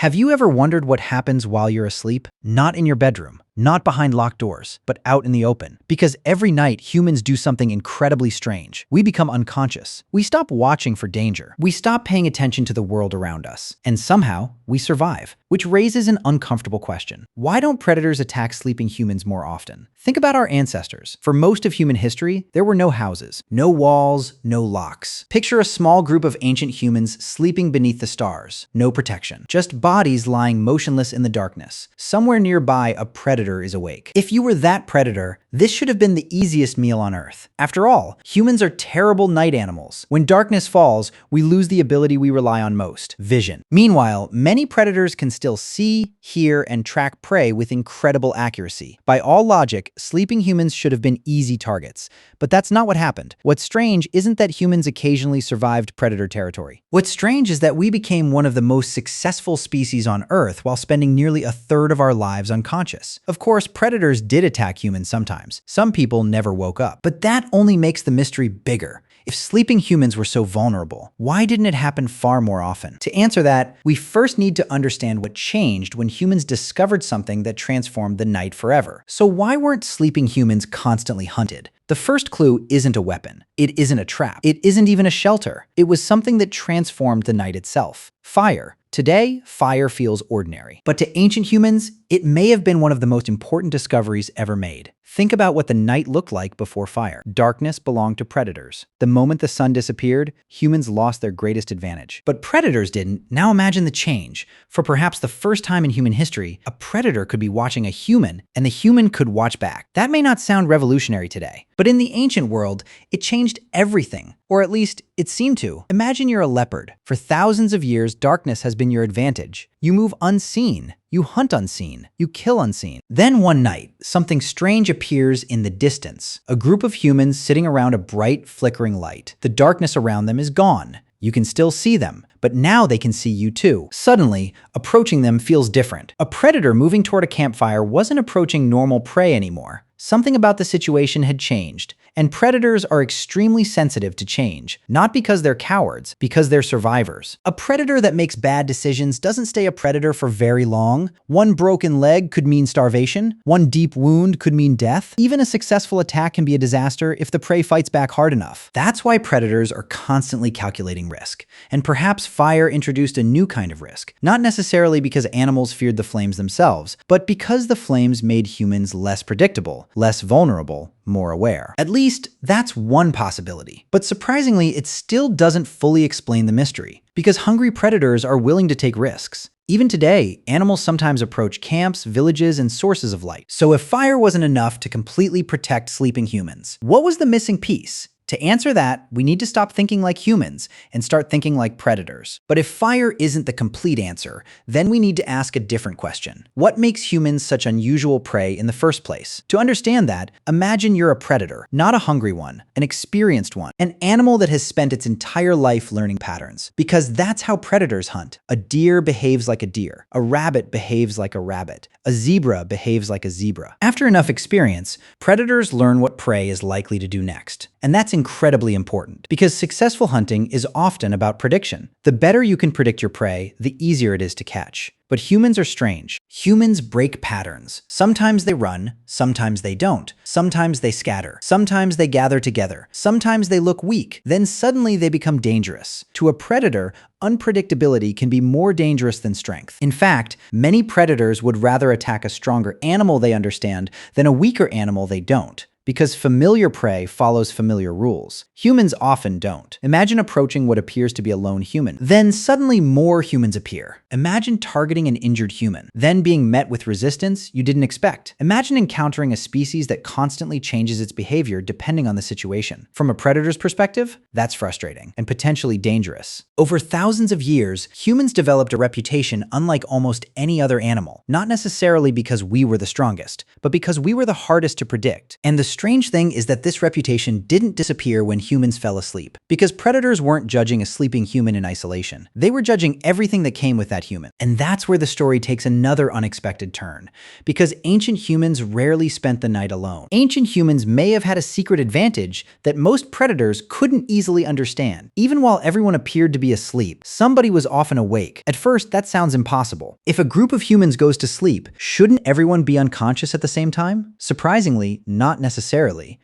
Have you ever wondered what happens while you're asleep? Not in your bedroom, not behind locked doors, but out in the open. Because every night, humans do something incredibly strange. We become unconscious. We stop watching for danger. We stop paying attention to the world around us. And somehow, we survive. Which raises an uncomfortable question. Why don't predators attack sleeping humans more often? Think about our ancestors. For most of human history, there were no houses, no walls, no locks. Picture a small group of ancient humans sleeping beneath the stars. No protection. Just bodies lying motionless in the darkness. Somewhere nearby, a predator is awake. If you were that predator, this should have been the easiest meal on Earth. After all, humans are terrible night animals. When darkness falls, we lose the ability we rely on most, vision. Meanwhile, many predators can still see, hear, and track prey with incredible accuracy. By all logic, sleeping humans should have been easy targets. But that's not what happened. What's strange isn't that humans occasionally survived predator territory. What's strange is that we became one of the most successful species on Earth while spending nearly a third of our lives unconscious. Of course, predators did attack humans sometimes. Some people never woke up. But that only makes the mystery bigger. If sleeping humans were so vulnerable, why didn't it happen far more often? To answer that, we first need to understand what changed when humans discovered something that transformed the night forever. So why weren't sleeping humans constantly hunted? The first clue isn't a weapon. It isn't a trap. It isn't even a shelter. It was something that transformed the night itself. Fire. Today, fire feels ordinary. But to ancient humans, it may have been one of the most important discoveries ever made. Think about what the night looked like before fire. Darkness belonged to predators. The moment the sun disappeared, humans lost their greatest advantage. But predators didn't. Now imagine the change. For perhaps the first time in human history, a predator could be watching a human, and the human could watch back. That may not sound revolutionary today, but in the ancient world, it changed everything. Or at least, it seemed to. Imagine you're a leopard. For thousands of years, darkness has been your advantage. You move unseen. You hunt unseen. You kill unseen. Then one night, something strange appears in the distance. A group of humans sitting around a bright, flickering light. The darkness around them is gone. You can still see them, but now they can see you too. Suddenly, approaching them feels different. A predator moving toward a campfire wasn't approaching normal prey anymore. Something about the situation had changed, and predators are extremely sensitive to change, not because they're cowards, because they're survivors. A predator that makes bad decisions doesn't stay a predator for very long. One broken leg could mean starvation. One deep wound could mean death. Even a successful attack can be a disaster if the prey fights back hard enough. That's why predators are constantly calculating risk. And perhaps fire introduced a new kind of risk, not necessarily because animals feared the flames themselves, but because the flames made humans less predictable, less vulnerable, more aware. At least, that's one possibility. But surprisingly, it still doesn't fully explain the mystery, because hungry predators are willing to take risks. Even today, animals sometimes approach camps, villages, and sources of light. So if fire wasn't enough to completely protect sleeping humans, what was the missing piece? To answer that, we need to stop thinking like humans and start thinking like predators. But if fire isn't the complete answer, then we need to ask a different question. What makes humans such unusual prey in the first place? To understand that, imagine you're a predator, not a hungry one, an experienced one, an animal that has spent its entire life learning patterns. Because that's how predators hunt. A deer behaves like a deer. A rabbit behaves like a rabbit. A zebra behaves like a zebra. After enough experience, predators learn what prey is likely to do next. And that's incredibly important, because successful hunting is often about prediction. The better you can predict your prey, the easier it is to catch. But humans are strange. Humans break patterns. Sometimes they run, sometimes they don't. Sometimes they scatter. Sometimes they gather together. Sometimes they look weak. Then suddenly they become dangerous. To a predator, unpredictability can be more dangerous than strength. In fact, many predators would rather attack a stronger animal they understand than a weaker animal they don't. Because familiar prey follows familiar rules. Humans often don't. Imagine approaching what appears to be a lone human. Then suddenly more humans appear. Imagine targeting an injured human, then being met with resistance you didn't expect. Imagine encountering a species that constantly changes its behavior depending on the situation. From a predator's perspective, that's frustrating and potentially dangerous. Over thousands of years, humans developed a reputation unlike almost any other animal. Not necessarily because we were the strongest, but because we were the hardest to predict. And the strange thing is that this reputation didn't disappear when humans fell asleep, because predators weren't judging a sleeping human in isolation. They were judging everything that came with that human. And that's where the story takes another unexpected turn, because ancient humans rarely spent the night alone. Ancient humans may have had a secret advantage that most predators couldn't easily understand. Even while everyone appeared to be asleep, somebody was often awake. At first, that sounds impossible. If a group of humans goes to sleep, shouldn't everyone be unconscious at the same time? Surprisingly, not necessarily.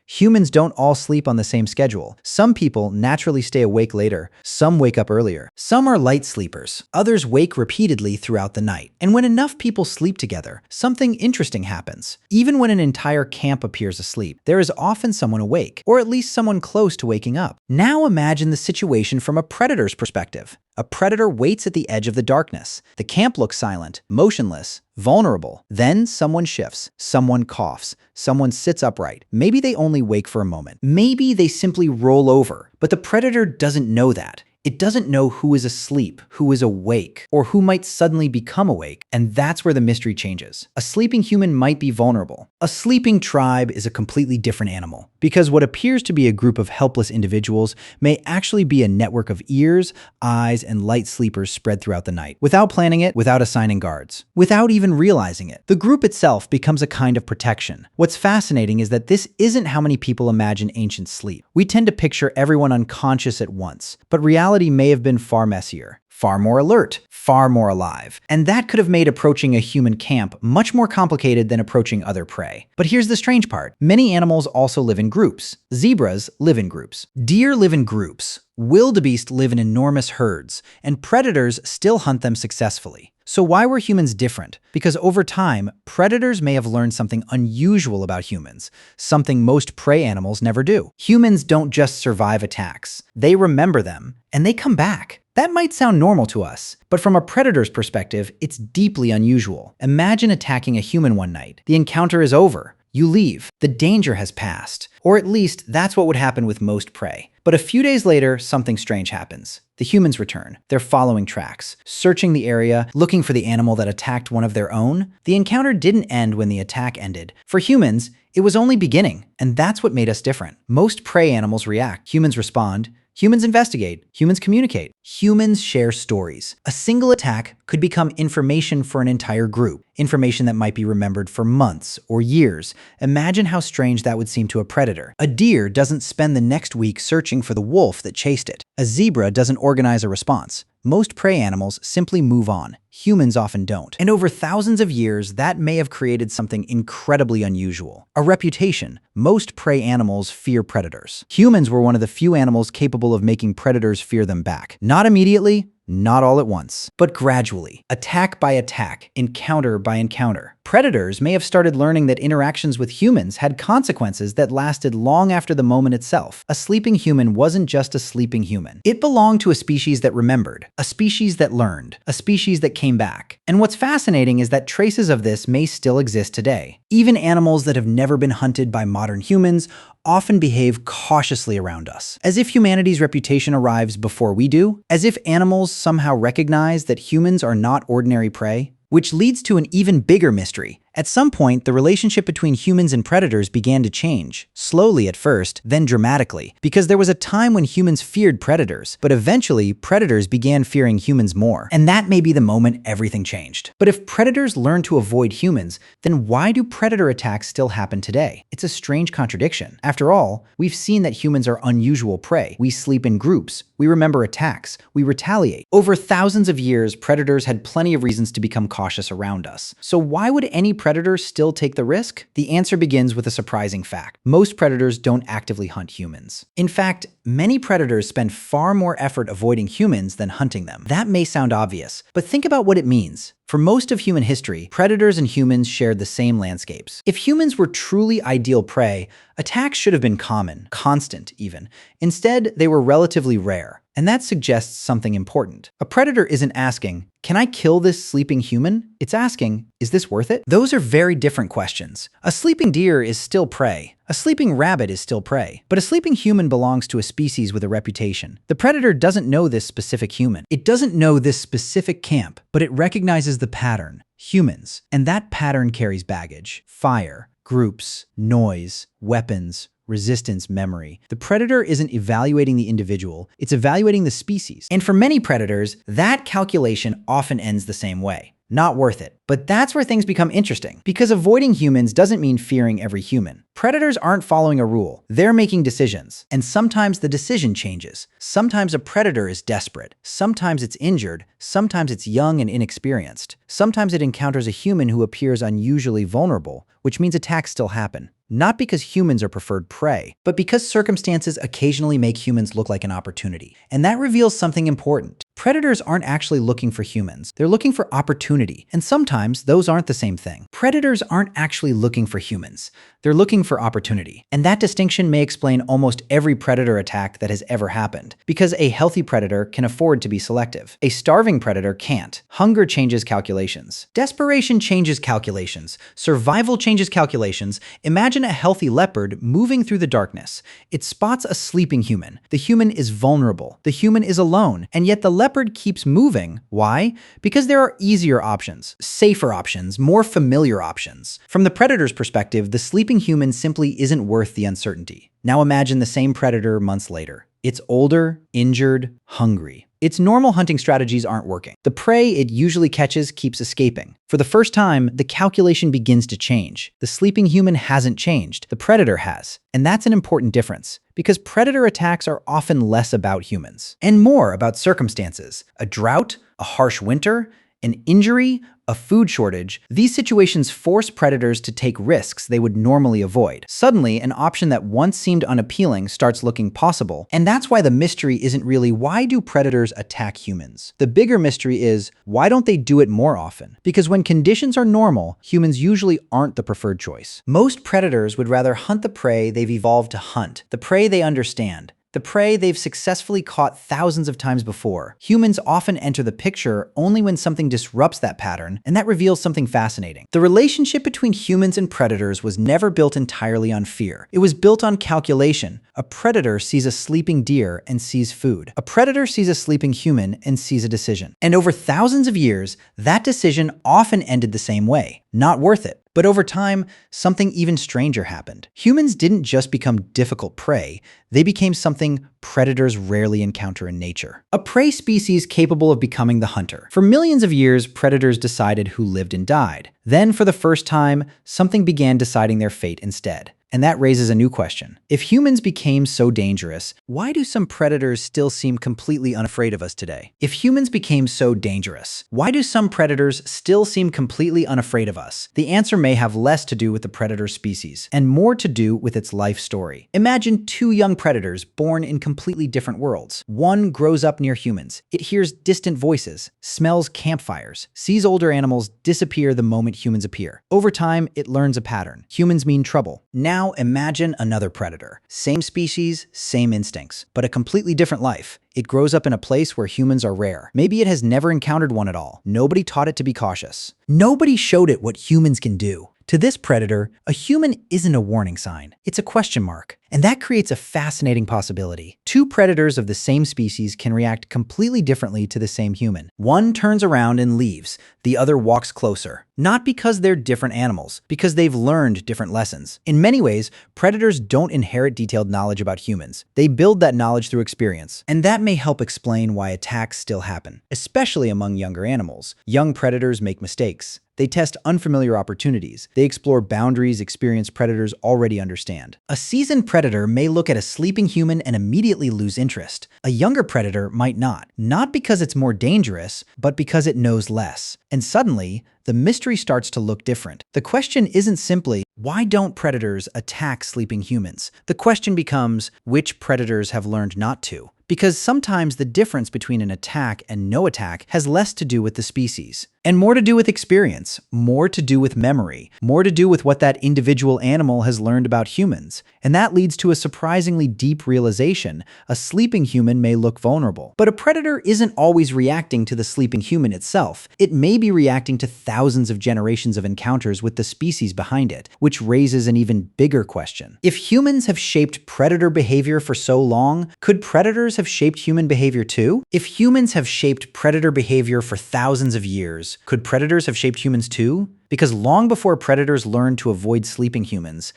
Humans don't all sleep on the same schedule. Some people naturally stay awake later, some wake up earlier. Some are light sleepers, others wake repeatedly throughout the night. And when enough people sleep together, something interesting happens. Even when an entire camp appears asleep, there is often someone awake, or at least someone close to waking up. Now imagine the situation from a predator's perspective. A predator waits at the edge of the darkness. The camp looks silent, motionless, vulnerable. Then someone shifts, someone coughs, someone sits upright. Maybe they only wake for a moment. Maybe they simply roll over. But the predator doesn't know that. It doesn't know who is asleep, who is awake, or who might suddenly become awake, and that's where the mystery changes. A sleeping human might be vulnerable. A sleeping tribe is a completely different animal, because what appears to be a group of helpless individuals may actually be a network of ears, eyes, and light sleepers spread throughout the night. Without planning it, without assigning guards, without even realizing it, the group itself becomes a kind of protection. What's fascinating is that this isn't how many people imagine ancient sleep. We tend to picture everyone unconscious at once, but reality may have been far messier, far more alert, far more alive. And that could have made approaching a human camp much more complicated than approaching other prey. But here's the strange part. Many animals also live in groups. Zebras live in groups. Deer live in groups. Wildebeest live in enormous herds, and predators still hunt them successfully. So why were humans different? Because over time, predators may have learned something unusual about humans, something most prey animals never do. Humans don't just survive attacks. They remember them, and they come back. That might sound normal to us, but from a predator's perspective, it's deeply unusual. Imagine attacking a human one night. The encounter is over. You leave. The danger has passed. Or at least, that's what would happen with most prey. But a few days later, something strange happens. The humans return. They're following tracks, searching the area, looking for the animal that attacked one of their own. The encounter didn't end when the attack ended. For humans, it was only beginning, and that's what made us different. Most prey animals react. Humans respond. Humans investigate. Humans communicate. Humans share stories. A single attack could become information for an entire group, information that might be remembered for months or years. Imagine how strange that would seem to a predator. A deer doesn't spend the next week searching for the wolf that chased it. A zebra doesn't organize a response. Most prey animals simply move on. Humans often don't. And over thousands of years, that may have created something incredibly unusual. A reputation. Most prey animals fear predators. Humans were one of the few animals capable of making predators fear them back. Not immediately, not all at once, but gradually, attack by attack, encounter by encounter. Predators may have started learning that interactions with humans had consequences that lasted long after the moment itself. A sleeping human wasn't just a sleeping human. It belonged to a species that remembered, a species that learned, a species that came back. And what's fascinating is that traces of this may still exist today. Even animals that have never been hunted by modern humans often behave cautiously around us, as if humanity's reputation arrives before we do, as if animals somehow recognize that humans are not ordinary prey. Which leads to an even bigger mystery. At some point, the relationship between humans and predators began to change, slowly at first, then dramatically, because there was a time when humans feared predators, but eventually predators began fearing humans more. And that may be the moment everything changed. But if predators learn to avoid humans, then why do predator attacks still happen today? It's a strange contradiction. After all, we've seen that humans are unusual prey. We sleep in groups. We remember attacks. We retaliate. Over thousands of years, predators had plenty of reasons to become cautious around us. So why would any predator still take the risk? The answer begins with a surprising fact. Most predators don't actively hunt humans. In fact, many predators spend far more effort avoiding humans than hunting them. That may sound obvious, but think about what it means. For most of human history, predators and humans shared the same landscapes. If humans were truly ideal prey, attacks should have been common, constant even. Instead, they were relatively rare. And that suggests something important. A predator isn't asking, can I kill this sleeping human? It's asking, is this worth it? Those are very different questions. A sleeping deer is still prey. A sleeping rabbit is still prey. But a sleeping human belongs to a species with a reputation. The predator doesn't know this specific human. It doesn't know this specific camp, but it recognizes the pattern, humans. And that pattern carries baggage, fire, groups, noise, weapons, resistance, memory. The predator isn't evaluating the individual, it's evaluating the species. And for many predators, that calculation often ends the same way. Not worth it. But that's where things become interesting, because avoiding humans doesn't mean fearing every human. Predators aren't following a rule, they're making decisions. And sometimes the decision changes. Sometimes a predator is desperate, sometimes it's injured, sometimes it's young and inexperienced. Sometimes it encounters a human who appears unusually vulnerable, which means attacks still happen. Not because humans are preferred prey, but because circumstances occasionally make humans look like an opportunity. And that reveals something important. Predators aren't actually looking for humans, they're looking for opportunity. And sometimes those aren't the same thing. Predators aren't actually looking for humans, they're looking for opportunity. And that distinction may explain almost every predator attack that has ever happened. Because a healthy predator can afford to be selective. A starving predator can't. Hunger changes calculations. Desperation changes calculations. Survival changes calculations. Imagine a healthy leopard moving through the darkness. It spots a sleeping human. The human is vulnerable. The human is alone. And yet the leopard keeps moving. Why? Because there are easier options, safer options, more familiar options. From the predator's perspective, the sleeping human simply isn't worth the uncertainty. Now imagine the same predator months later. It's older, injured, hungry. Its normal hunting strategies aren't working. The prey it usually catches keeps escaping. For the first time, the calculation begins to change. The sleeping human hasn't changed. The predator has. And that's an important difference, because predator attacks are often less about humans and more about circumstances. A drought, a harsh winter, an injury, a food shortage. These situations force predators to take risks they would normally avoid. Suddenly, an option that once seemed unappealing starts looking possible. And that's why the mystery isn't really why do predators attack humans? The bigger mystery is why don't they do it more often? Because when conditions are normal, humans usually aren't the preferred choice. Most predators would rather hunt the prey they've evolved to hunt, the prey they understand. The prey they've successfully caught thousands of times before. Humans often enter the picture only when something disrupts that pattern, and that reveals something fascinating. The relationship between humans and predators was never built entirely on fear. It was built on calculation. A predator sees a sleeping deer and sees food. A predator sees a sleeping human and sees a decision. And over thousands of years, that decision often ended the same way. Not worth it. But over time, something even stranger happened. Humans didn't just become difficult prey, they became something predators rarely encounter in nature. A prey species capable of becoming the hunter. For millions of years, predators decided who lived and died. Then, for the first time, something began deciding their fate instead. And that raises a new question. If humans became so dangerous, why do some predators still seem completely unafraid of us today? If humans became so dangerous, why do some predators still seem completely unafraid of us? The answer may have less to do with the predator species and more to do with its life story. Imagine two young predators born in completely different worlds. One grows up near humans. It hears distant voices, smells campfires, sees older animals disappear the moment humans appear. Over time, it learns a pattern. Humans mean trouble. Now imagine another predator. Same species, same instincts, but a completely different life. It grows up in a place where humans are rare. Maybe it has never encountered one at all. Nobody taught it to be cautious. Nobody showed it what humans can do. To this predator, a human isn't a warning sign. It's a question mark. And that creates a fascinating possibility. Two predators of the same species can react completely differently to the same human. One turns around and leaves. The other walks closer. Not because they're different animals, because they've learned different lessons. In many ways, predators don't inherit detailed knowledge about humans. They build that knowledge through experience. And that may help explain why attacks still happen, especially among younger animals. Young predators make mistakes. They test unfamiliar opportunities. They explore boundaries experienced predators already understand. A seasoned predator may look at a sleeping human and immediately lose interest. A younger predator might not. Not because it's more dangerous, but because it knows less. And suddenly, the mystery starts to look different. The question isn't simply, why don't predators attack sleeping humans? The question becomes, which predators have learned not to? Because sometimes the difference between an attack and no attack has less to do with the species, and more to do with experience, more to do with memory, more to do with what that individual animal has learned about humans. And that leads to a surprisingly deep realization. A sleeping human may look vulnerable, but a predator isn't always reacting to the sleeping human itself. It may be reacting to thousands of generations of encounters with the species behind it, which raises an even bigger question. If humans have shaped predator behavior for so long, could predators have shaped human behavior too? If humans have shaped predator behavior for thousands of years, predators. Could predators have shaped humans too? Because long before predators learned to avoid sleeping humans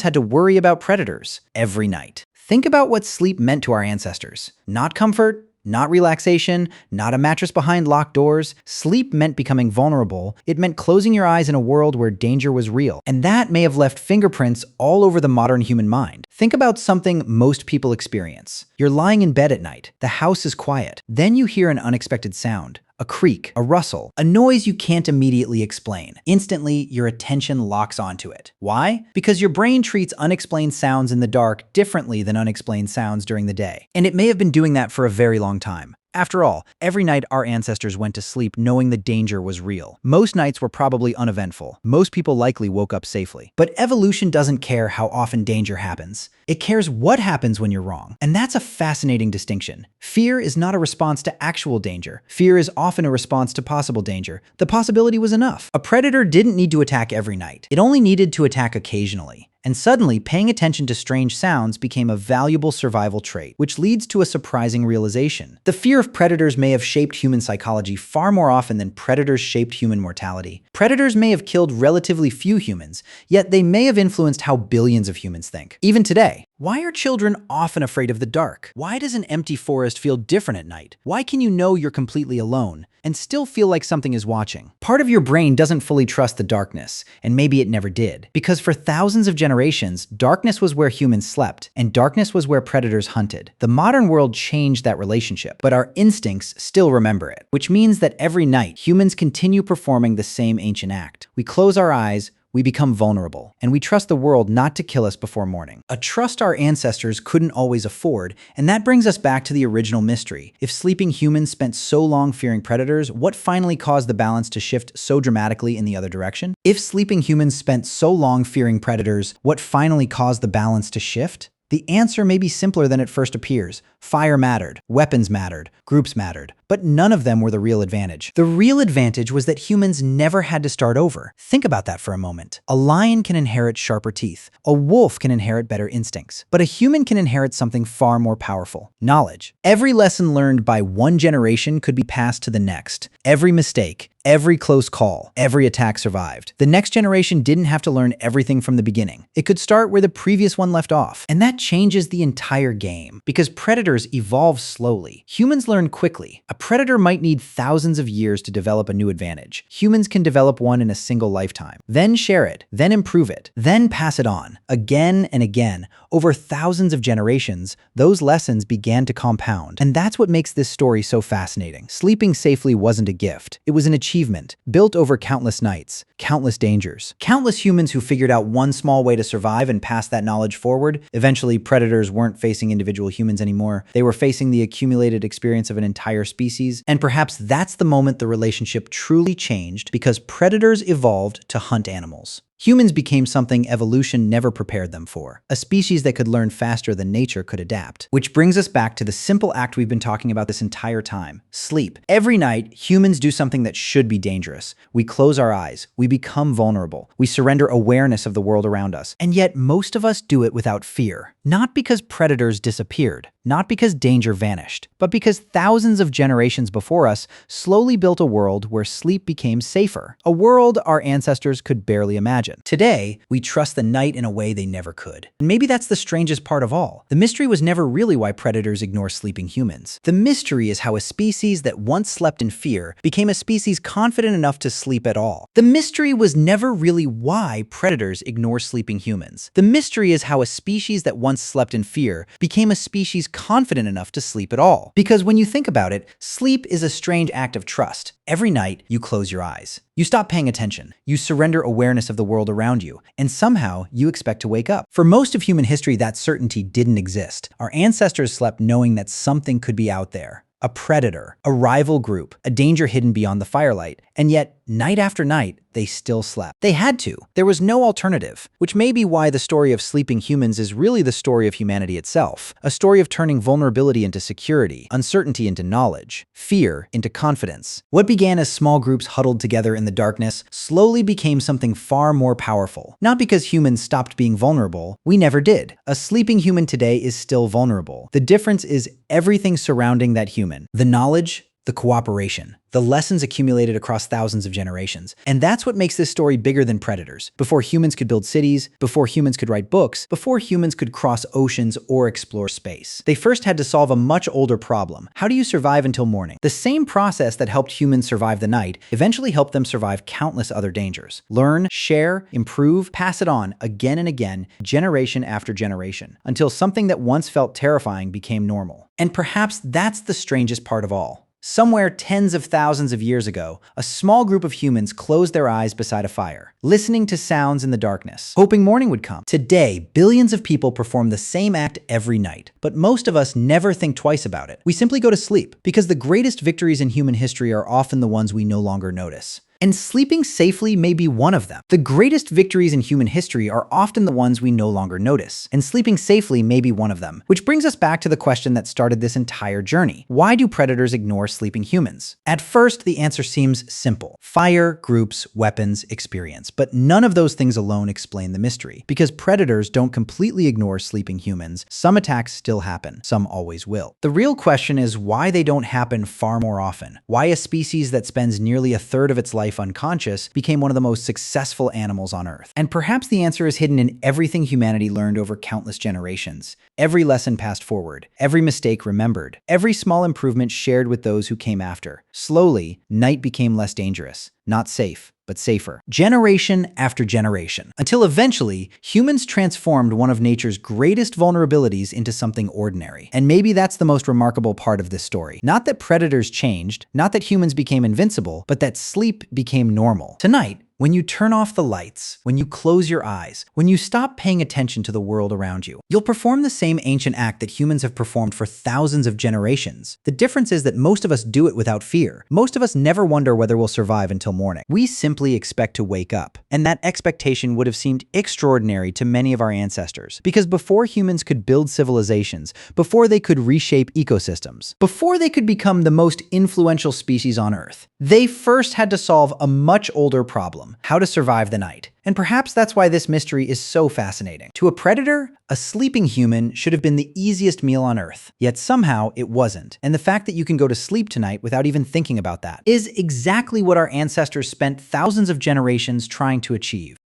had to worry about predators every night. Think about what sleep meant to our ancestors. Not comfort, not relaxation, not a mattress behind locked doors. Sleep meant becoming vulnerable. It meant closing your eyes in a world where danger was real. And that may have left fingerprints all over the modern human mind. Think about something most people experience. You're lying in bed at night. The house is quiet. Then you hear an unexpected sound. A creak, a rustle, a noise you can't immediately explain. Instantly, your attention locks onto it. Why? Because your brain treats unexplained sounds in the dark differently than unexplained sounds during the day. And it may have been doing that for a very long time. After all, every night our ancestors went to sleep knowing the danger was real. Most nights were probably uneventful. Most people likely woke up safely. But evolution doesn't care how often danger happens. It cares what happens when you're wrong. And that's a fascinating distinction. Fear is not a response to actual danger. Fear is often a response to possible danger. The possibility was enough. A predator didn't need to attack every night. It only needed to attack occasionally. And suddenly, paying attention to strange sounds became a valuable survival trait, which leads to a surprising realization. The fear of predators may have shaped human psychology far more often than predators shaped human mortality. Predators may have killed relatively few humans, yet they may have influenced how billions of humans think. Even today, why are children often afraid of the dark? Why does an empty forest feel different at night? Why can you know you're completely alone and still feel like something is watching? Part of your brain doesn't fully trust the darkness, and maybe it never did. Because for thousands of generations, darkness was where humans slept, and darkness was where predators hunted. The modern world changed that relationship, but our instincts still remember it, which means that every night, humans continue performing the same ancient act. We close our eyes, we become vulnerable, and we trust the world not to kill us before morning. A trust our ancestors couldn't always afford, and that brings us back to the original mystery. If sleeping humans spent so long fearing predators, what finally caused the balance to shift so dramatically in the other direction? If sleeping humans spent so long fearing predators, what finally caused the balance to shift? The answer may be simpler than it first appears. Fire mattered, weapons mattered, groups mattered, but none of them were the real advantage. The real advantage was that humans never had to start over. Think about that for a moment. A lion can inherit sharper teeth. A wolf can inherit better instincts. But a human can inherit something far more powerful: knowledge. Every lesson learned by one generation could be passed to the next. Every mistake, every close call, every attack survived. The next generation didn't have to learn everything from the beginning. It could start where the previous one left off. And that changes the entire game. Because predators evolve slowly. Humans learn quickly. A predator might need thousands of years to develop a new advantage. Humans can develop one in a single lifetime. Then share it, then improve it, then pass it on. Again and again, over thousands of generations, those lessons began to compound. And that's what makes this story so fascinating. Sleeping safely wasn't a gift. It was an achievement, built over countless nights, countless dangers, countless humans who figured out one small way to survive and pass that knowledge forward. Eventually, predators weren't facing individual humans anymore. They were facing the accumulated experience of an entire species. And perhaps that's the moment the relationship truly changed, because predators evolved to hunt animals. Humans became something evolution never prepared them for, a species that could learn faster than nature could adapt. Which brings us back to the simple act we've been talking about this entire time: sleep. Every night, humans do something that should be dangerous. We close our eyes, we become vulnerable, we surrender awareness of the world around us. And yet, most of us do it without fear. Not because predators disappeared, not because danger vanished, but because thousands of generations before us slowly built a world where sleep became safer. A world our ancestors could barely imagine. Today, we trust the night in a way they never could. And maybe that's the strangest part of all. The mystery was never really why predators ignore sleeping humans. The mystery is how a species that once slept in fear became a species confident enough to sleep at all. The mystery was never really why predators ignore sleeping humans. The mystery is how a species that once slept in fear became a species confident enough to sleep at all. Because when you think about it, sleep is a strange act of trust. Every night, you close your eyes. You stop paying attention. You surrender awareness of the world around you, and somehow you expect to wake up. For most of human history, that certainty didn't exist. Our ancestors slept knowing that something could be out there. A predator, a rival group, a danger hidden beyond the firelight. And yet, night after night, they still slept. They had to. There was no alternative, which may be why the story of sleeping humans is really the story of humanity itself. A story of turning vulnerability into security, uncertainty into knowledge, fear into confidence. What began as small groups huddled together in the darkness slowly became something far more powerful. Not because humans stopped being vulnerable, we never did. A sleeping human today is still vulnerable. The difference is everything surrounding that human: the knowledge, the cooperation, the lessons accumulated across thousands of generations. And that's what makes this story bigger than predators. Before humans could build cities, before humans could write books, before humans could cross oceans or explore space, they first had to solve a much older problem. How do you survive until morning? The same process that helped humans survive the night eventually helped them survive countless other dangers. Learn, share, improve, pass it on again and again, generation after generation, until something that once felt terrifying became normal. And perhaps that's the strangest part of all. Somewhere tens of thousands of years ago, a small group of humans closed their eyes beside a fire, listening to sounds in the darkness, hoping morning would come. Today, billions of people perform the same act every night, but most of us never think twice about it. We simply go to sleep, because the greatest victories in human history are often the ones we no longer notice. And sleeping safely may be one of them. The greatest victories in human history are often the ones we no longer notice, and sleeping safely may be one of them. Which brings us back to the question that started this entire journey. Why do predators ignore sleeping humans? At first, the answer seems simple. Fire, groups, weapons, experience. But none of those things alone explain the mystery. Because predators don't completely ignore sleeping humans, some attacks still happen. Some always will. The real question is why they don't happen far more often. Why a species that spends nearly a third of its life unconscious became one of the most successful animals on Earth. And perhaps the answer is hidden in everything humanity learned over countless generations. Every lesson passed forward, every mistake remembered, every small improvement shared with those who came after. Slowly, night became less dangerous, not safe, but safer, generation after generation, until eventually, humans transformed one of nature's greatest vulnerabilities into something ordinary. And maybe that's the most remarkable part of this story. Not that predators changed, not that humans became invincible, but that sleep became normal. Tonight, when you turn off the lights, when you close your eyes, when you stop paying attention to the world around you, you'll perform the same ancient act that humans have performed for thousands of generations. The difference is that most of us do it without fear. Most of us never wonder whether we'll survive until morning. We simply expect to wake up. And that expectation would have seemed extraordinary to many of our ancestors. Because before humans could build civilizations, before they could reshape ecosystems, before they could become the most influential species on Earth, they first had to solve a much older problem: how to survive the night. And perhaps that's why this mystery is so fascinating. To a predator, a sleeping human should have been the easiest meal on Earth. Yet somehow it wasn't. And the fact that you can go to sleep tonight without even thinking about that is exactly what our ancestors spent thousands of generations trying to achieve.